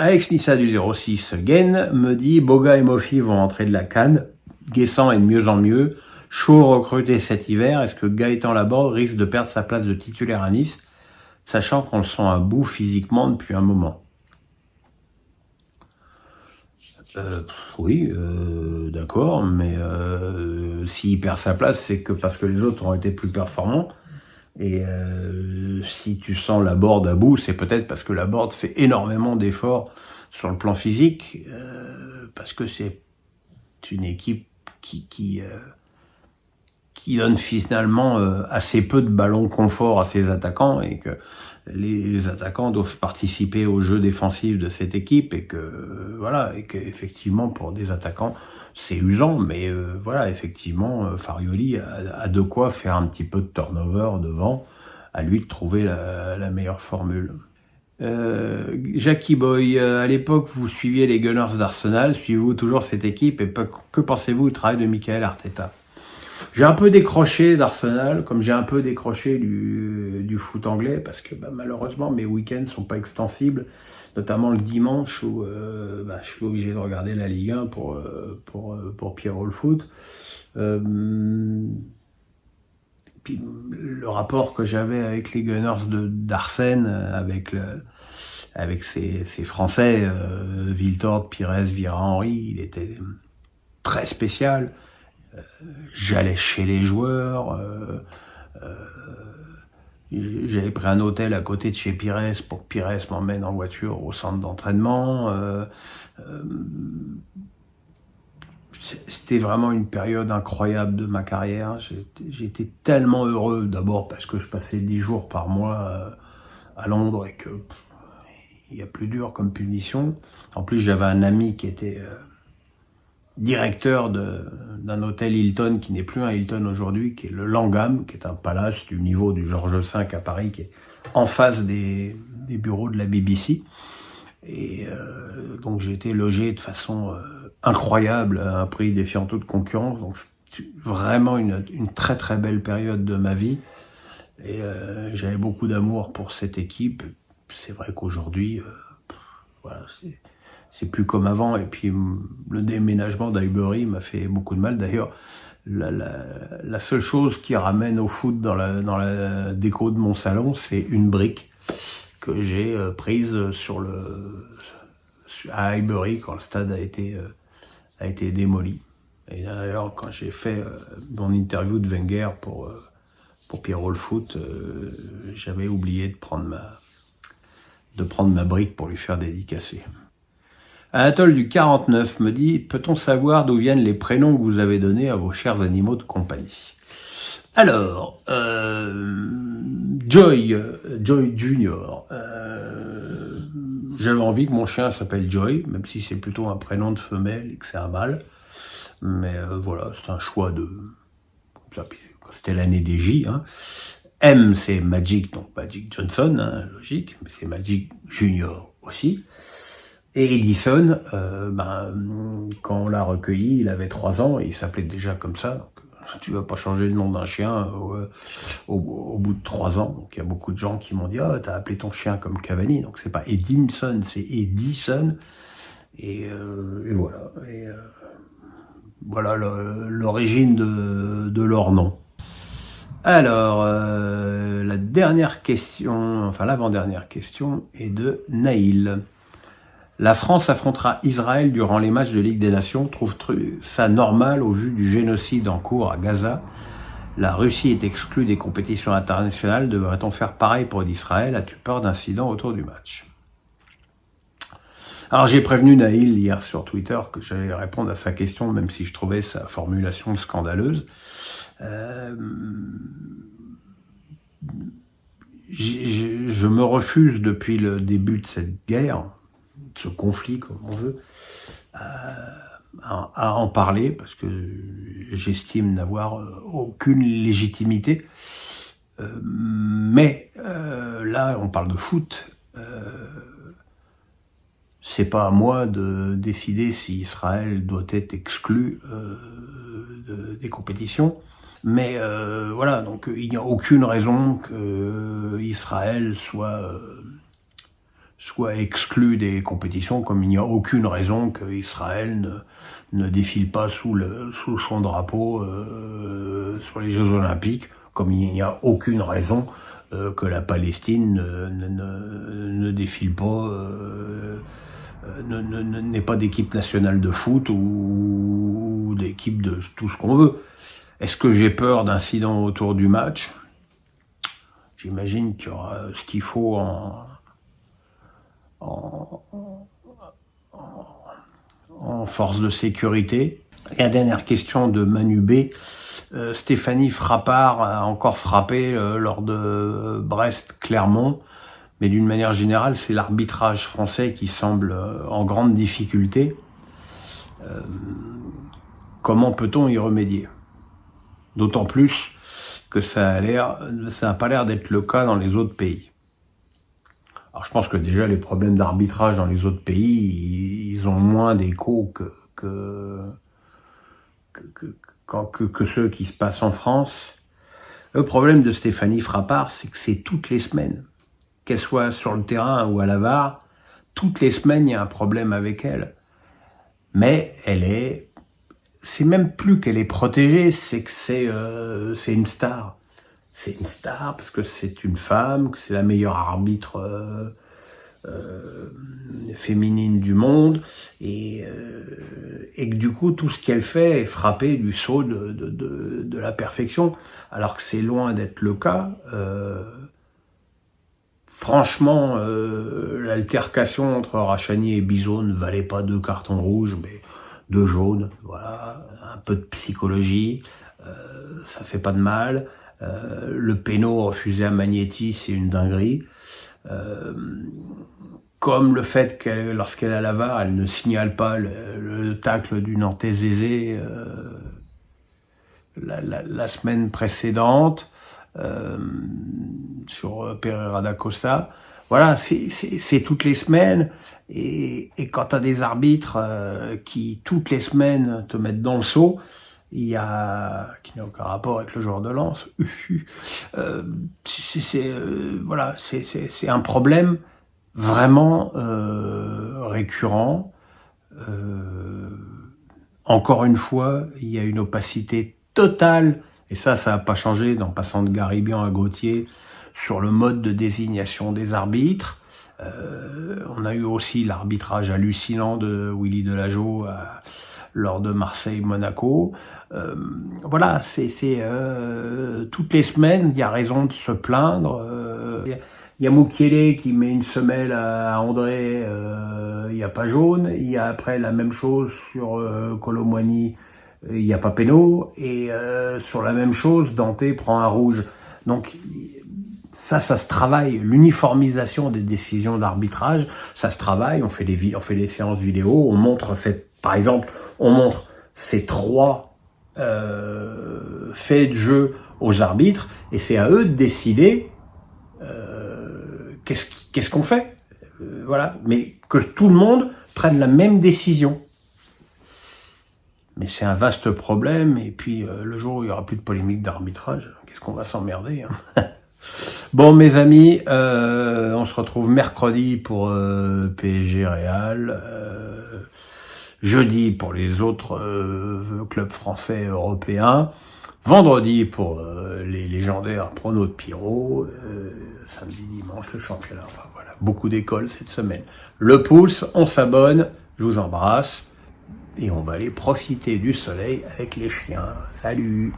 Alex Nissa du 06 Gain me dit Boga et Mofi vont entrer de la CAN. Guessant est de mieux en mieux. Chaud recruté cet hiver. Est-ce que Gaëtan Laborde risque de perdre sa place de titulaire à Nice, sachant qu'on le sent à bout physiquement depuis un moment? Oui, d'accord, mais s'il perd sa place, c'est que parce que les autres ont été plus performants. Et si tu sens Laborde à bout, c'est peut-être parce que Laborde fait énormément d'efforts sur le plan physique, parce que c'est une équipe qui donne finalement assez peu de ballons confort à ses attaquants, et que les attaquants doivent participer au jeu défensif de cette équipe, et que voilà, et que effectivement pour des attaquants c'est usant, mais voilà, effectivement Farioli a de quoi faire un petit peu de turnover devant, à lui de trouver la meilleure formule. Jackie Boy, à l'époque vous suiviez les Gunners d'Arsenal, suivez-vous toujours cette équipe, et que pensez-vous du travail de Michael Arteta? J'ai un peu décroché d'Arsenal, comme j'ai un peu décroché du foot anglais, parce que malheureusement mes week-ends sont pas extensibles, notamment le dimanche où je suis obligé de regarder la Ligue 1 pour Pierrot le foot. Puis le rapport que j'avais avec les Gunners d'Arsène, avec ces Français, Viltord, Pires, Vira-Henry, il était très spécial. J'allais chez les joueurs, j'avais pris un hôtel à côté de chez Pires pour que Pires m'emmène en voiture au centre d'entraînement. C'était vraiment une période incroyable de ma carrière. J'étais tellement heureux, d'abord parce que je passais 10 jours par mois à Londres, et que il y a plus dur comme punition. En plus, j'avais un ami qui était directeur d'un hôtel Hilton, qui n'est plus un Hilton aujourd'hui, qui est le Langham, qui est un palace du niveau du Georges V à Paris, qui est en face des bureaux de la BBC. Et donc j'ai été logé de façon incroyable, à un prix défiant toute concurrence. Donc vraiment une très très belle période de ma vie. Et j'avais beaucoup d'amour pour cette équipe. C'est vrai qu'aujourd'hui, voilà, c'est plus comme avant, et puis le déménagement d'Highbury m'a fait beaucoup de mal. D'ailleurs, la seule chose qui ramène au foot dans la déco de mon salon, c'est une brique que j'ai prise à Highbury quand le stade a été démoli. Et d'ailleurs, quand j'ai fait mon interview de Wenger pour Pierrot le foot, j'avais oublié de prendre ma brique pour lui faire dédicacer. Anatole du 49 me dit « Peut-on savoir d'où viennent les prénoms que vous avez donnés à vos chers animaux de compagnie ?» Alors, Joy Junior, j'avais envie que mon chien s'appelle Joy, même si c'est plutôt un prénom de femelle et que c'est un mâle. Mais voilà, c'est un choix c'était l'année des J. Hein. M, c'est Magic, donc Magic Johnson, hein, logique, mais c'est Magic Junior aussi. Et Edison, quand on l'a recueilli, il avait 3 ans et il s'appelait déjà comme ça. Donc, tu vas pas changer le nom d'un chien au bout de 3 ans. Donc il y a beaucoup de gens qui m'ont dit « Ah, t'as appelé ton chien comme Cavani ». Donc c'est pas Edinson, c'est Edison. Et voilà. Et voilà l'origine de leur nom. Alors, la dernière question, enfin l'avant-dernière question est de Naïl. La France affrontera Israël durant les matchs de Ligue des Nations. Trouve ça normal au vu du génocide en cours à Gaza? La Russie est exclue des compétitions internationales. Devrait-on faire pareil pour l'Israël? As-tu peur d'incidents autour du match? Alors j'ai prévenu Naïl hier sur Twitter que j'allais répondre à sa question, même si je trouvais sa formulation scandaleuse. Je me refuse depuis le début de cette guerre, ce conflit comme on veut, à en parler, parce que j'estime n'avoir aucune légitimité. Mais là, on parle de foot. C'est pas à moi de décider si Israël doit être exclu des compétitions. Mais voilà, donc il n'y a aucune raison que Israël soit soit exclu des compétitions, comme il n'y a aucune raison qu'Israël ne défile pas sous son drapeau sur les Jeux Olympiques, comme il n'y a aucune raison que la Palestine ne défile pas, n'ait pas d'équipe nationale de foot ou d'équipe de tout ce qu'on veut. Est-ce que j'ai peur d'incidents autour du match? J'imagine qu'il y aura ce qu'il faut en force de sécurité. Et la dernière question de Manu B. Stéphanie Frappard a encore frappé lors de Brest-Clermont, mais d'une manière générale, c'est l'arbitrage français qui semble en grande difficulté. Comment peut-on y remédier? D'autant plus que ça n'a pas l'air d'être le cas dans les autres pays. Alors je pense que déjà les problèmes d'arbitrage dans les autres pays, ils ont moins d'écho que ceux qui se passent en France. Le problème de Stéphanie Frappard, c'est que c'est toutes les semaines. Qu'elle soit sur le terrain ou à la VAR, toutes les semaines, il y a un problème avec elle. Mais c'est même plus qu'elle est protégée, c'est que c'est une star. C'est une star parce que c'est une femme, que c'est la meilleure arbitre féminine du monde, et que du coup tout ce qu'elle fait est frappé du sceau de la perfection, alors que c'est loin d'être le cas. Franchement, l'altercation entre Rachani et Bizot ne valait pas 2 cartons rouges, mais 2 jaunes. Voilà, un peu de psychologie, ça fait pas de mal. Le péno refusé à Magnetti, c'est une dinguerie. Comme le fait que lorsqu'elle est à la VAR, elle ne signale pas le tacle du Nantais Zézé la semaine précédente sur Pereira da Costa. Voilà, c'est toutes les semaines, et quand t'as des arbitres qui toutes les semaines te mettent dans le seau, qui n'a aucun rapport avec le joueur de lance, voilà, c'est un problème vraiment récurrent. Encore une fois, il y a une opacité totale, et ça n'a pas changé en passant de Garibian à Gauthier, sur le mode de désignation des arbitres. On a eu aussi l'arbitrage hallucinant de Willy Delageau lors de Marseille-Monaco. Voilà, c'est toutes les semaines, il y a raison de se plaindre. Il y a Mukiele qui met une semelle à André, il n'y a pas jaune. Il y a après la même chose sur Colomboigny, il n'y a pas péno. Et sur la même chose, Dante prend un rouge. Donc ça se travaille. L'uniformisation des décisions d'arbitrage, ça se travaille. On fait des séances vidéo. On montre par exemple, on montre ces 3 faits de jeu aux arbitres, et c'est à eux de décider qu'est-ce qu'on fait. Voilà, mais que tout le monde prenne la même décision. Mais c'est un vaste problème, et puis le jour où il n'y aura plus de polémique d'arbitrage, qu'est-ce qu'on va s'emmerder, hein. Bon, mes amis, on se retrouve mercredi pour PSG Real, jeudi pour les autres clubs français européens, vendredi pour les légendaires pronos de Pierrot, samedi, dimanche le championnat. Enfin voilà, beaucoup d'écoles cette semaine. Le pouce, on s'abonne, je vous embrasse, et on va aller profiter du soleil avec les chiens. Salut!